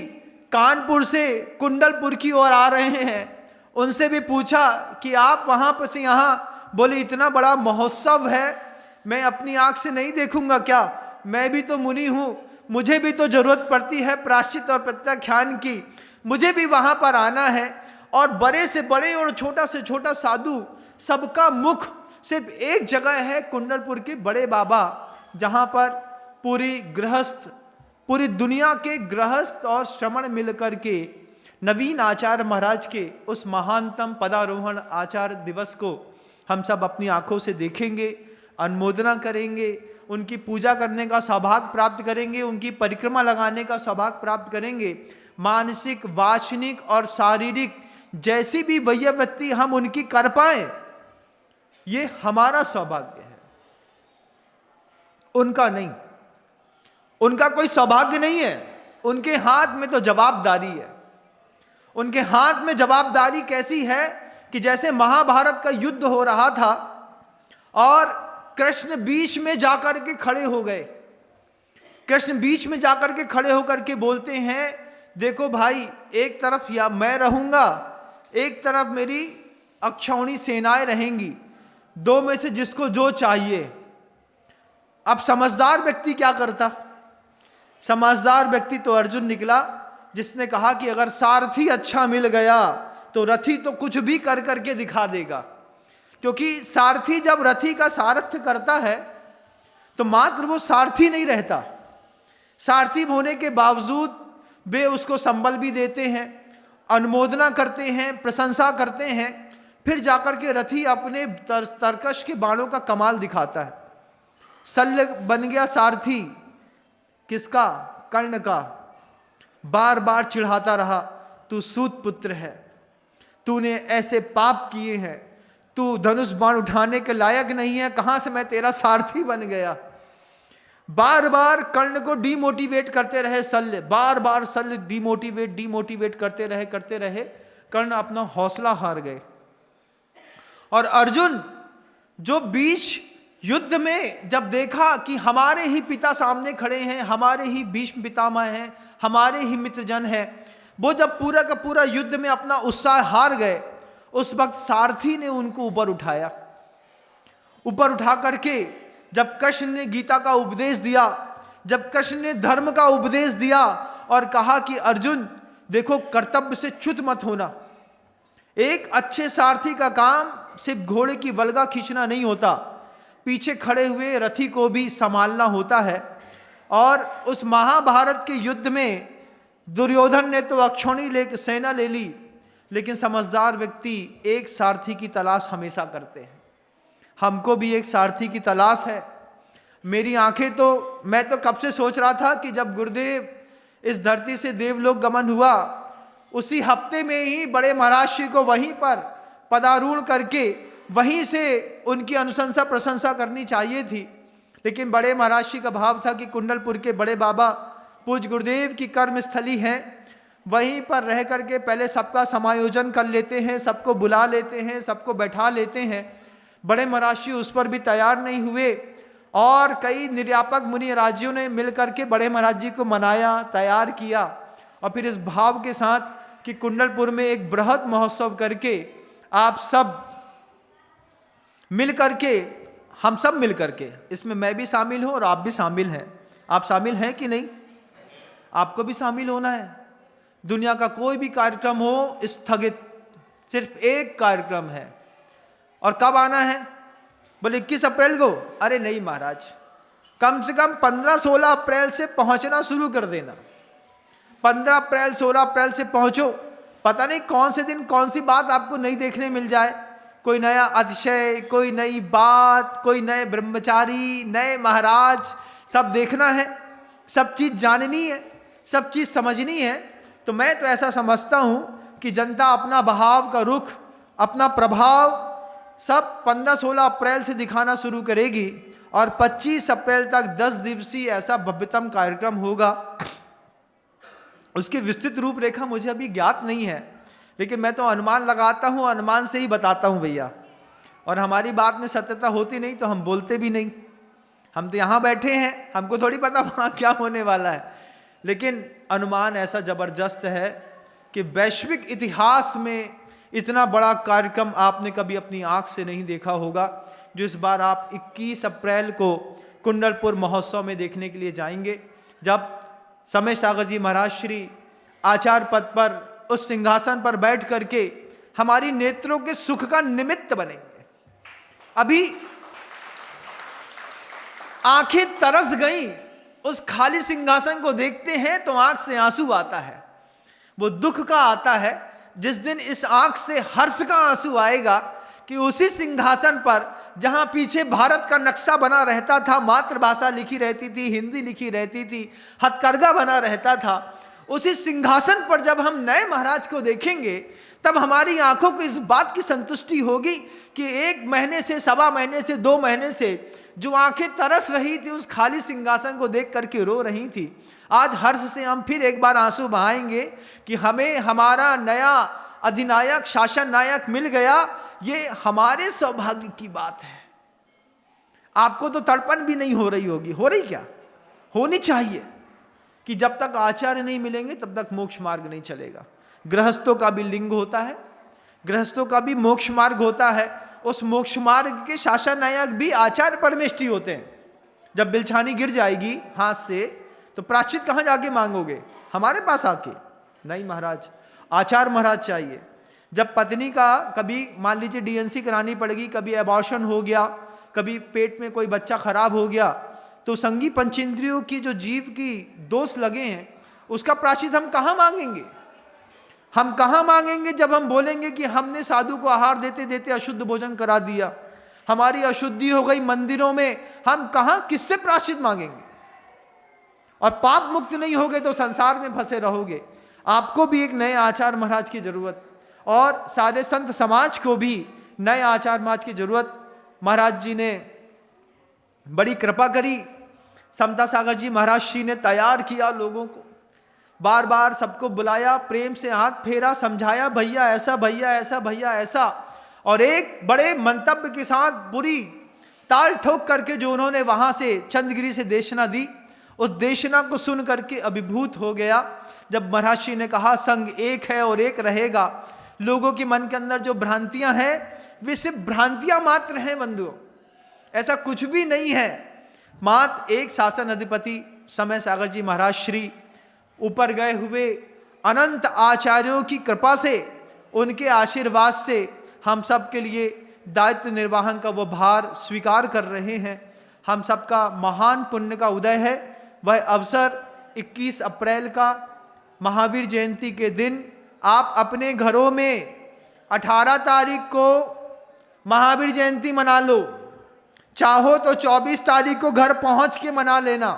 कानपुर से कुंडलपुर की ओर आ रहे हैं। उनसे भी पूछा कि आप वहां पर से यहाँ, बोले इतना बड़ा महोत्सव है, मैं अपनी आंख से नहीं देखूंगा क्या? मैं भी तो मुनि हूं, मुझे भी तो जरूरत पड़ती है प्रायश्चित और प्रत्याख्यान की, मुझे भी वहां पर आना है। और बड़े से बड़े और छोटा से छोटा साधु, सबका मुख सिर्फ एक जगह है, कुंडलपुर के बड़े बाबा, जहां पर पूरी दुनिया के गृहस्थ और श्रमण मिलकर के नवीन आचार्य महाराज के उस महानतम पदारोहण आचार्य दिवस को हम सब अपनी आंखों से देखेंगे, अनुमोदना करेंगे, उनकी पूजा करने का सौभाग्य प्राप्त करेंगे, उनकी परिक्रमा लगाने का सौभाग्य प्राप्त करेंगे। मानसिक, वाचनिक और शारीरिक जैसी भी वैयवृत्ति हम उनकी कर पाए, ये हमारा सौभाग्य है, उनका नहीं। उनका कोई सौभाग्य नहीं है, उनके हाथ में तो जवाबदारी है। उनके हाथ में जवाबदारी कैसी है कि जैसे महाभारत का युद्ध हो रहा था और कृष्ण बीच में जाकर के खड़े हो गए। कृष्ण बीच में जाकर के खड़े होकर के बोलते हैं, देखो भाई, एक तरफ या मैं रहूंगा, एक तरफ मेरी अक्षौणी सेनाएं रहेंगी, दो में से जिसको जो चाहिए। अब समझदार व्यक्ति क्या करता? समझदार व्यक्ति तो अर्जुन निकला, जिसने कहा कि अगर सारथी अच्छा मिल गया तो रथी तो कुछ भी कर करके दिखा देगा। क्योंकि सारथी जब रथी का सारथ्य करता है तो मात्र वो सारथी नहीं रहता, सारथी होने के बावजूद वे उसको संबल भी देते हैं, अनुमोदना करते हैं, प्रशंसा करते हैं। फिर जाकर के रथी अपने तर्कश के बाणों का कमाल दिखाता है। शल्य बन गया सारथी, किसका? कर्ण का। बार बार चिढ़ाता रहा, तू सूत पुत्र है, तूने ऐसे पाप किए हैं, तू धनुष बाण उठाने के लायक नहीं है, कहां से मैं तेरा सारथी बन गया। बार बार कर्ण को डीमोटिवेट करते रहे शल्य, बार बार शल्य डीमोटिवेट करते रहे। कर्ण अपना हौसला हार गए। और अर्जुन जो बीच युद्ध में जब देखा कि हमारे ही पिता सामने खड़े हैं, हमारे ही भीष्म पितामह हैं, हमारे ही मित्रजन है, वो जब पूरा का पूरा युद्ध में अपना उत्साह हार गए, उस वक्त सारथी ने उनको ऊपर उठाया। ऊपर उठा करके जब कृष्ण ने गीता का उपदेश दिया, जब कृष्ण ने धर्म का उपदेश दिया और कहा कि अर्जुन देखो, कर्तव्य से च्युत मत होना। एक अच्छे सारथी का काम सिर्फ घोड़े की बलगा खींचना नहीं होता, पीछे खड़े हुए रथी को भी संभालना होता है। और उस महाभारत के युद्ध में दुर्योधन ने तो अक्षौणी सेना ले ली, लेकिन समझदार व्यक्ति एक सारथी की तलाश हमेशा करते हैं। हमको भी एक सारथी की तलाश है। मेरी आंखें तो, मैं तो कब से सोच रहा था कि जब गुरुदेव इस धरती से देवलोक गमन हुआ, उसी हफ्ते में ही बड़े महाराज श्री को वहीं पर पदारूढ़ करके वहीं से उनकी अनुशंसा प्रशंसा करनी चाहिए थी। लेकिन बड़े महाराज श्री का भाव था कि कुंडलपुर के बड़े बाबा पूज्य गुरुदेव की कर्मस्थली है, वहीं पर रह करके पहले सबका समायोजन कर लेते हैं, सबको बुला लेते हैं, सबको बैठा लेते हैं। बड़े महाराज श्री उस पर भी तैयार नहीं हुए और कई निर्यापक मुनि राज्यों ने मिल करके बड़े महाराज जी को मनाया, तैयार किया। और फिर इस भाव के साथ कि कुंडलपुर में एक बृहद महोत्सव करके आप सब मिल करके, हम सब मिल करके, इसमें मैं भी शामिल हूं और आप भी शामिल हैं। आप शामिल हैं कि नहीं? आपको भी शामिल होना है। दुनिया का कोई भी कार्यक्रम हो स्थगित, सिर्फ एक कार्यक्रम है। और कब आना है? बोले 21 अप्रैल को। अरे नहीं महाराज, कम से कम 15-16 अप्रैल से पहुंचना शुरू कर देना। 15 अप्रैल 16 अप्रैल से पहुंचो। पता नहीं कौन से दिन कौन सी बात आपको नहीं देखने मिल जाए, कोई नया अतिशय, कोई नई बात, कोई नए ब्रह्मचारी, नए महाराज, सब देखना है, सब चीज जाननी है, सब चीज समझनी है। तो मैं तो ऐसा समझता हूं कि जनता अपना बहाव का रुख, अपना प्रभाव सब 15-16 अप्रैल से दिखाना शुरू करेगी और 25 अप्रैल तक 10 दिवसीय ऐसा भव्यतम कार्यक्रम होगा। उसकी विस्तृत रूपरेखा मुझे अभी ज्ञात नहीं है, लेकिन मैं तो अनुमान लगाता हूं, अनुमान से ही बताता हूं भैया। और हमारी बात में सत्यता होती नहीं तो हम बोलते भी नहीं। हम तो यहाँ बैठे हैं, हमको थोड़ी पता वहाँ क्या होने वाला है। लेकिन अनुमान ऐसा जबरदस्त है कि वैश्विक इतिहास में इतना बड़ा कार्यक्रम आपने कभी अपनी आंख से नहीं देखा होगा, जो इस बार आप 21 अप्रैल को कुंडलपुर महोत्सव में देखने के लिए जाएंगे, जब समय सागर जी महाराज श्री आचार्य पद पर उस सिंहासन पर बैठ करके हमारी नेत्रों के सुख का निमित्त बनेंगे। अभी आंखें तरस गई, उस खाली सिंहासन को देखते हैं तो आंख से आंसू आता है। वो दुख का आता है। जिस दिन इस आंख से हर्ष का आंसू आएगा कि उसी सिंहासन पर जहां पीछे भारत का नक्शा बना रहता था, मातृभाषा लिखी रहती थी, हिंदी लिखी रहती थी, हथकरघा बना रहता था, उसी सिंहासन पर जब हम नए महाराज को देखेंगे, तब हमारी आंखों को इस बात की संतुष्टि होगी कि 1 महीने से, 1.25 महीने से, 2 महीने से जो आंखें तरस रही थी उस खाली सिंहासन को देख करके रो रही थी, आज हर्ष से हम फिर एक बार आंसू बहाएंगे कि हमें हमारा नया अधिनायक, शासन नायक मिल गया। ये हमारे सौभाग्य की बात है। आपको तो तड़पन भी नहीं हो रही होगी, हो रही क्या? होनी चाहिए कि जब तक आचार्य नहीं मिलेंगे तब तक मोक्ष मार्ग नहीं चलेगा। गृहस्थों का भी लिंग होता है, गृहस्थों का भी मोक्ष मार्ग होता है। उस मोक्ष मार्ग के शासन नायक भी आचार्य परमेष्ठी होते हैं। जब बिलछानी गिर जाएगी हाथ से तो प्रायश्चित कहाँ जाके मांगोगे? हमारे पास आके? नहीं महाराज, आचार्य महाराज चाहिए। जब पत्नी का कभी मान लीजिए डीएनसी करानी पड़ेगी, कभी एबॉर्शन हो गया, कभी पेट में कोई बच्चा खराब हो गया, तो संगी पंचेंद्रियों की जो जीव की दोष लगे हैं उसका प्रायश्चित हम कहाँ मांगेंगे? हम कहाँ मांगेंगे जब हम बोलेंगे कि हमने साधु को आहार देते देते अशुद्ध भोजन करा दिया, हमारी अशुद्धि हो गई मंदिरों में, हम कहाँ किससे प्रायश्चित मांगेंगे? और पाप मुक्त नहीं होगे तो संसार में फंसे रहोगे। आपको भी एक नए आचार्य महाराज की जरूरत, और सारे संत समाज को भी नए आचार्य महाराज की जरूरत। महाराज जी ने बड़ी कृपा करी, समता सागर जी महाराज श्री ने तैयार किया लोगों को, बार बार सबको बुलाया, प्रेम से हाथ फेरा, समझाया भैया ऐसा, भैया ऐसा, भैया ऐसा, और एक बड़े मंतव्य के साथ बुरी ताल ठोक करके जो उन्होंने वहां से चंद्रगिरी से देशना दी, उस देशना को सुन करके अभिभूत हो गया। जब महाराज श्री ने कहा संग एक है और एक रहेगा, लोगों के मन के अंदर जो भ्रांतियां हैं वे सिर्फ भ्रांतियां मात्र हैं बंधुओं, ऐसा कुछ भी नहीं है। मात्र एक शासन अधिपति समय सागर जी महाराज श्री ऊपर गए हुए अनंत आचार्यों की कृपा से, उनके आशीर्वाद से हम सब के लिए दायित्व निर्वाहन का वो भार स्वीकार कर रहे हैं। हम सबका महान पुण्य का उदय है। वह अवसर 21 अप्रैल का महावीर जयंती के दिन आप अपने घरों में 18 तारीख को महावीर जयंती मना लो, चाहो तो 24 तारीख को घर पहुंच के मना लेना।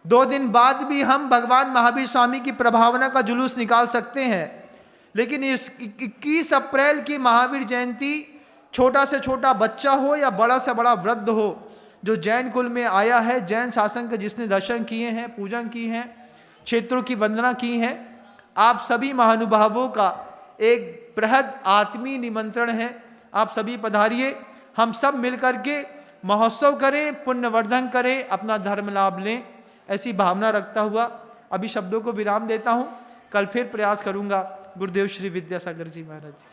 2 दिन बाद भी हम भगवान महावीर स्वामी की प्रभावना का जुलूस निकाल सकते हैं, लेकिन इस 21 अप्रैल की महावीर जयंती छोटा से छोटा बच्चा हो या बड़ा से बड़ा वृद्ध हो, जो जैन कुल में आया है, जैन शासन के जिसने दर्शन किए हैं, पूजन की हैं, क्षेत्रों की वंदना की हैं, आप सभी महानुभावों का एक बृहद आत्मीय निमंत्रण है। आप सभी पधारिए, हम सब मिलकर के महोत्सव करें, पुण्यवर्धन करें, अपना धर्म लाभ लें, ऐसी भावना रखता हुआ अभी शब्दों को विराम देता हूँ। कल फिर प्रयास करूँगा। गुरुदेव श्री विद्यासागर जी महाराज।